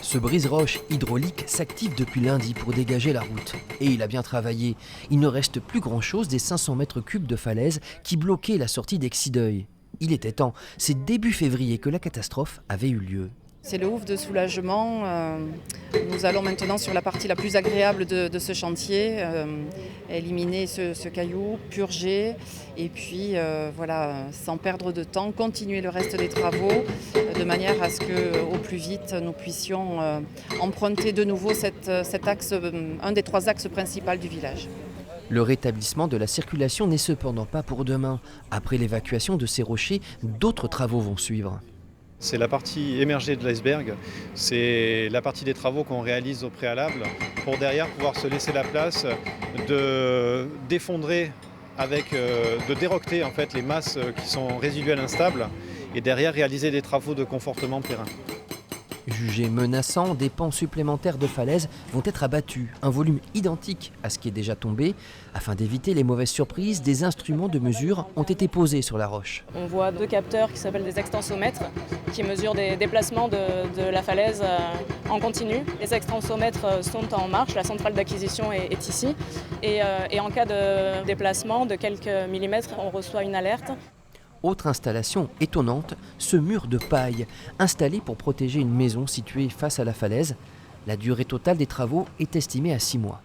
Ce brise-roche hydraulique s'active depuis lundi pour dégager la route. Et il a bien travaillé. Il ne reste plus grand-chose des 500 mètres cubes de falaise qui bloquaient la sortie d'Exideuil. Il était temps, c'est début février que la catastrophe avait eu lieu. C'est le ouf de soulagement. Nous allons maintenant sur la partie la plus agréable de ce chantier, éliminer ce caillou, purger et puis sans perdre de temps, continuer le reste des travaux de manière à ce qu'au plus vite nous puissions emprunter de nouveau cet axe, un des 3 axes principaux du village. Le rétablissement de la circulation n'est cependant pas pour demain. Après l'évacuation de ces rochers, d'autres travaux vont suivre. C'est la partie émergée de l'iceberg, c'est la partie des travaux qu'on réalise au préalable pour derrière pouvoir se laisser la place de d'effondrer de dérocter en fait les masses qui sont résiduelles instables et derrière réaliser des travaux de confortement de terrain. Jugés menaçants, des pans supplémentaires de falaise vont être abattus, un volume identique à ce qui est déjà tombé. Afin d'éviter les mauvaises surprises, des instruments de mesure ont été posés sur la roche. On voit 2 capteurs qui s'appellent des extensomètres qui mesurent des déplacements de la falaise en continu. Les extensomètres sont en marche, la centrale d'acquisition est ici. Et en cas de déplacement de quelques millimètres, on reçoit une alerte. Autre installation étonnante, ce mur de paille, installé pour protéger une maison située face à la falaise. La durée totale des travaux est estimée à 6 mois.